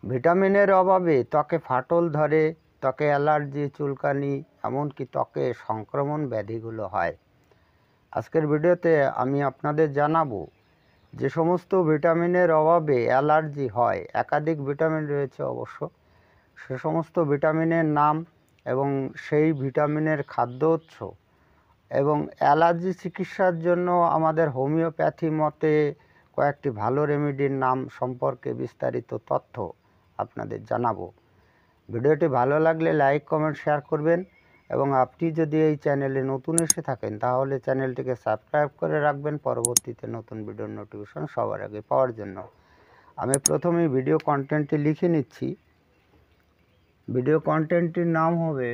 ভিটামিনের অভাবে ত্বকে ফাটল ধরে, ত্বকে অ্যালার্জি, চুলকানি, এমনকি ত্বকে সংক্রমণ ব্যাধিগুলো হয়। আজকের ভিডিওতে আমি আপনাদের জানাবো যে সমস্ত ভিটামিনের অভাবে অ্যালার্জি হয়, একাধিক ভিটামিন রয়েছে অবশ্য, সে সমস্ত ভিটামিনের নাম এবং সেই ভিটামিনের খাদ্য উৎস এবং অ্যালার্জি চিকিৎসার জন্য আমাদের হোমিওপ্যাথি মতে কয়েকটি ভালো রেমেডির নাম সম্পর্কে বিস্তারিত তথ্য আপনাদের জানাবো। ভিডিওটি ভালো লাগলে লাইক, কমেন্ট, শেয়ার করবেন এবং আপনি যদি এই চ্যানেলে নতুন এসে থাকেন তাহলে চ্যানেলটিকে সাবস্ক্রাইব করে রাখবেন পরবর্তীতে নতুন ভিডিওর নোটিফিকেশন সবার আগে পাওয়ার জন্য। আমি প্রথমেই ভিডিও কন্টেন্টটি লিখে নিচ্ছি। ভিডিও কন্টেন্টটির নাম হবে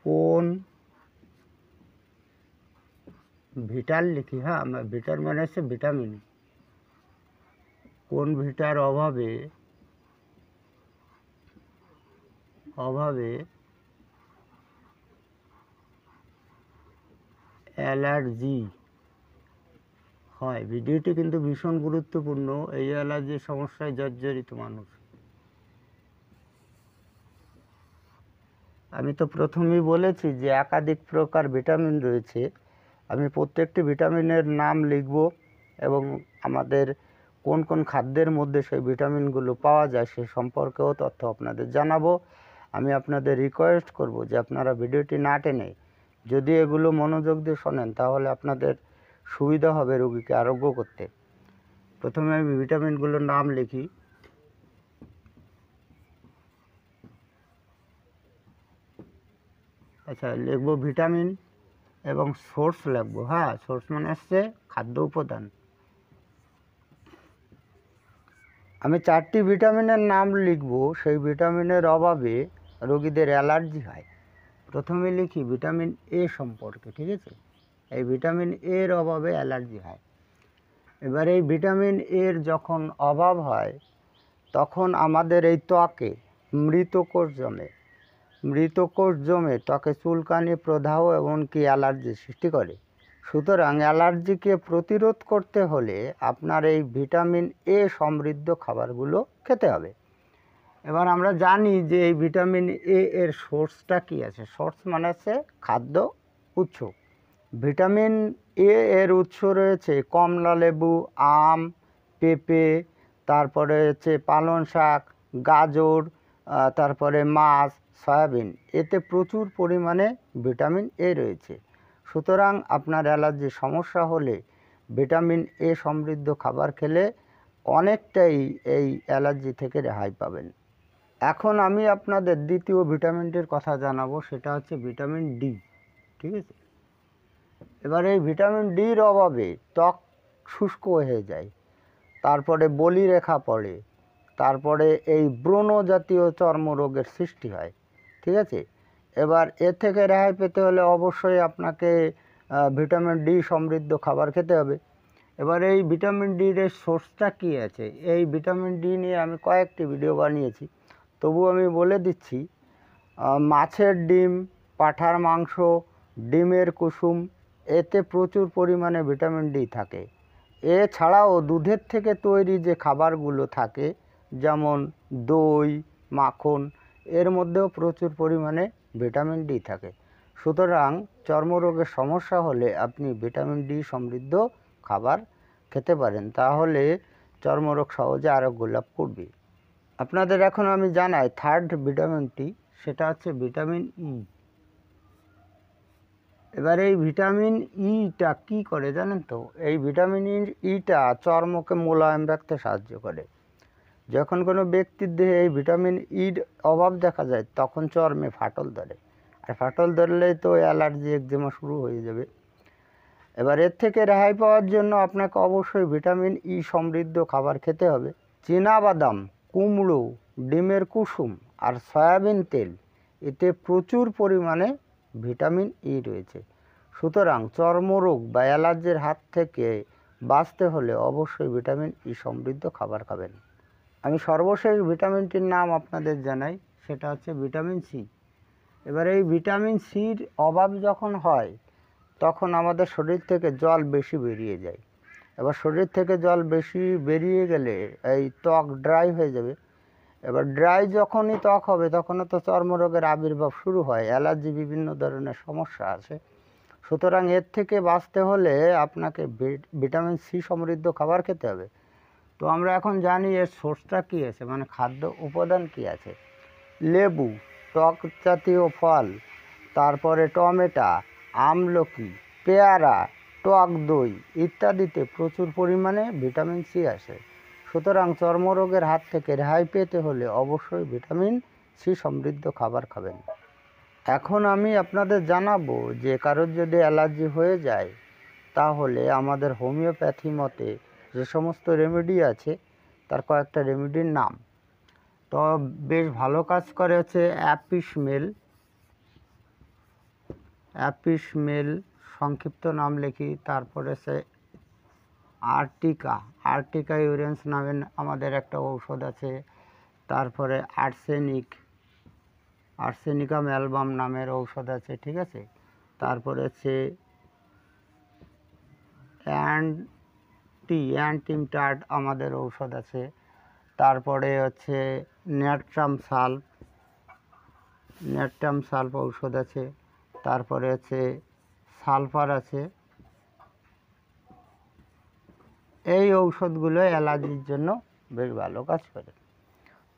কোন ভিটাল লিখি, হ্যাঁ, ভিটার মানে হচ্ছে ভিটামিন, কোন ভিটার অভাবে অ্যালার্জি হয়। ভিডিওটি কিন্তু ভীষণ গুরুত্বপূর্ণ, এই অ্যালার্জির সমস্যায় জর্জরিত মানুষ। আমি তো প্রথমেই বলেছি যে একাধিক প্রকার ভিটামিন রয়েছে। আমি প্রত্যেকটি ভিটামিনের নাম লিখব এবং আমাদের কোন কোন খাদ্যের মধ্যে সেই ভিটামিনগুলো পাওয়া যায় সে সম্পর্কেও তথ্য আপনাদের জানাবো। আমি আপনাদের রিকোয়েস্ট করব যে আপনারা ভিডিওটি না টেনে যদি এগুলো মনোযোগ দিয়ে শোনেন তাহলে আপনাদের সুবিধা হবে রোগীকে আরোগ্য করতে। প্রথমে আমি ভিটামিনগুলোর নাম লিখি। আচ্ছা, লিখবো ভিটামিন এবং সোর্স লিখবো। হ্যাঁ, সোর্স মানে হচ্ছে খাদ্য উপাদান। আমি 4টি ভিটামিনের নাম লিখব, সেই ভিটামিনের অভাবে রোগীদের অ্যালার্জি হয়। প্রথমে লিখি ভিটামিন এ সম্পর্কে, ঠিক আছে? এই ভিটামিন এর অভাবে অ্যালার্জি হয়। এবার এই ভিটামিন এর যখন অভাব হয় তখন আমাদের এই ত্বকে মৃত কোষ জমে ত্বকে চুলকানি, প্রদাহ এমনকি অ্যালার্জি সৃষ্টি করে। সুতরাং অ্যালার্জিকে প্রতিরোধ করতে হলে আপনার এই ভিটামিন এ সমৃদ্ধ খাবারগুলো খেতে হবে। এবার আমরা জানি যে এই ভিটামিন এ এর সোর্সটা কী আছে। সোর্স মানে হচ্ছে খাদ্য উৎস। ভিটামিন এ এর উৎস রয়েছে কমলা লেবু, আম, পেঁপে, তারপরে হচ্ছে পালং শাক, গাজর, তারপরে মাছ, সয়াবিন। এতে প্রচুর পরিমাণে ভিটামিন এ রয়েছে। সুতরাং আপনার অ্যালার্জির সমস্যা হলে ভিটামিন এ সমৃদ্ধ খাবার খেলে অনেকটাই এই অ্যালার্জি থেকে রেহাই পাবেন। এখন আমি আপনাদের দ্বিতীয় ভিটামিনটির কথা জানাবো, সেটা হচ্ছে ভিটামিন ডি, ঠিক আছে? এবার এই ভিটামিন ডির অভাবে ত্বক শুষ্ক হয়ে যায়, তারপরে বলিরেখা পড়ে, তারপরে এই ব্রণ জাতীয় চর্মরোগের সৃষ্টি হয়, ঠিক আছে? এবার এর থেকে রেহাই পেতে হলে অবশ্যই আপনাকে ভিটামিন ডি সমৃদ্ধ খাবার খেতে হবে। এবার এই ভিটামিন ডির সোর্সটা কী আছে, এই ভিটামিন ডি নিয়ে আমি কয়েকটি ভিডিও বানিয়েছি, তবু আমি বলে দিচ্ছি। মাছের ডিম, পাঁঠার মাংস, ডিমের কুসুম, এতে প্রচুর পরিমাণে ভিটামিন ডি থাকে। এছাড়াও দুধের থেকে তৈরি যে খাবারগুলো থাকে যেমন দই, মাখন, এর মধ্যেও প্রচুর পরিমাণে ভিটামিন ডি থাকে। সুতরাং চর্মরোগের সমস্যা হলে আপনি ভিটামিন ডি সমৃদ্ধ খাবার খেতে পারেন, তাহলে চর্মরোগ সহজে আরোগ্য লাভ করবে। আপনাদের এখন আমি জানাই থার্ড ভিটামিনটি, সেটা হচ্ছে ভিটামিন ই। এবার এই ভিটামিন ইটা কী করে জানেন তো? এই ভিটামিন ইটা চর্মকে মোলায়েম রাখতে সাহায্য করে। যখন কোনো ব্যক্তির দেহে এই ভিটামিন ইর অভাব দেখা যায় তখন চর্মে ফাটল ধরে, আর ফাটল ধরলেই তো অ্যালার্জি, একজিমা শুরু হয়ে যাবে। এবার এর থেকে রেহাই পাওয়ার জন্য আপনাকে অবশ্যই ভিটামিন ই সমৃদ্ধ খাবার খেতে হবে। চীনাবাদাম, কুমড়ো, ডিমের কুসুম আর সয়াবিন তেল, এতে প্রচুর পরিমাণে ভিটামিন ই রয়েছে। সুতরাং চর্মরোগ বা অ্যালার্জির হাত থেকে বাঁচতে হলে অবশ্যই ভিটামিন ই সমৃদ্ধ খাবার খাবেন। আমি সর্বশেষ ভিটামিনটির নাম আপনাদের জানাই, সেটা হচ্ছে ভিটামিন সি। এবার এই ভিটামিন সির অভাব যখন হয় তখন আমাদের শরীর থেকে জল বেশি বেরিয়ে যায়। এবার শরীর থেকে জল বেশি বেরিয়ে গেলে এই ত্বক ড্রাই হয়ে যাবে। এবার ড্রাই যখনই ত্বক হবে তখনও তো চর্মরোগের আবির্ভাব শুরু হয়, অ্যালার্জি বিভিন্ন ধরনের সমস্যা আছে। সুতরাং এর থেকে বাঁচতে হলে আপনাকে ভিটামিন সি সমৃদ্ধ খাবার খেতে হবে। তো আমরা এখন জানি এর সোর্সটা কী আছে, মানে খাদ্য উপাদান কী আছে। লেবু, টক জাতীয় ফল, তারপরে টমেটো, আমলকি, পেয়ারা, টক দই ইত্যাদিতে প্রচুর পরিমাণে ভিটামিন সি আছে। সুতরাং চর্মরোগের হাত থেকে রেহাই পেতে হলে অবশ্যই ভিটামিন সি সমৃদ্ধ খাবার খাবেন। এখন আমি আপনাদের জানাবো যে কারোর যদি অ্যালার্জি হয়ে যায় তাহলে আমাদের হোমিওপ্যাথি মতে যে সমস্ত রেমেডি আছে তার কয়েকটা রেমেডির নাম। তো বেশ ভালো কাজ করে হচ্ছে অ্যাপিসমেল সংক্ষিপ্ত নাম লিখি, তারপরে সে আর্টিকা ইউরেন্স নামে আমাদের একটা ঔষধ আছে। তারপরে আর্সেনিকাম অ্যালবাম নামের ঔষধ আছে, ঠিক আছে। তারপরে হচ্ছে অ্যান্টিমটার্ড আমাদের ঔষধ আছে। তারপরে হচ্ছে ন্যাট্রাম সালফ ঔষধ আছে। তারপরে হচ্ছে সালফার আছে। এই ঔষধগুলো অ্যালার্জির জন্য বেশ ভালো কাজ করে।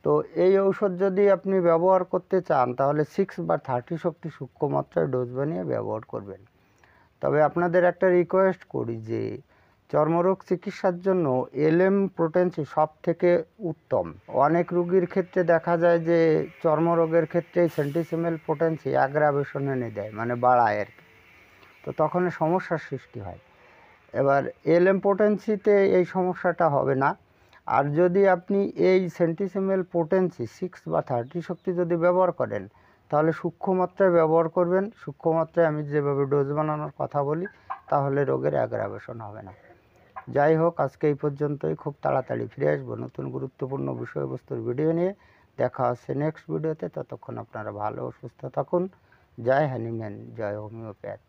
তো এই ঔষধ যদি আপনি ব্যবহার করতে চান তাহলে 6 বা 30 শক্তি সূক্ষ্ম মাত্রায় ডোজ বানিয়ে ব্যবহার করবেন। তবে আপনাদের একটা রিকোয়েস্ট করি যে চর্মরোগ চিকিৎসার জন্য এলএম পোটেন্সি সব থেকে উত্তম। অনেক রোগীর ক্ষেত্রে দেখা যায় যে চর্মরোগের ক্ষেত্রে সেন্টিসিমেল পোটেন্সি অ্যাগ্রাভেশন এনে দেয়, মানে বাড়ায় আর কি। তো তখন সমস্যার সৃষ্টি হয়। এবার এলএম পোটেন্সিতে এই সমস্যাটা হবে না। আর যদি আপনি এই সেন্টিসিমেল পোটেন্সি 6 বা 30 শক্তি যদি ব্যবহার করেন তাহলে সূক্ষ্ম মাত্রায় ব্যবহার করবেন। সূক্ষ্ম মাত্রায় আমি যেভাবে ডোজ বানানোর কথা বলি তাহলে রোগের অ্যাগ্রাভেশন হবে না। যাই হোক, আজকে এই পর্যন্তই। খুব তাড়াতাড়ি ফিরে আসবো নতুন গুরুত্বপূর্ণ বিষয়বস্তুর ভিডিও নিয়ে। দেখা হচ্ছে নেক্সট ভিডিওতে। ততক্ষণ আপনারা ভালো ও সুস্থ থাকুন। জয় হ্যানিম্যান, জয় হোমিওপ্যাথ।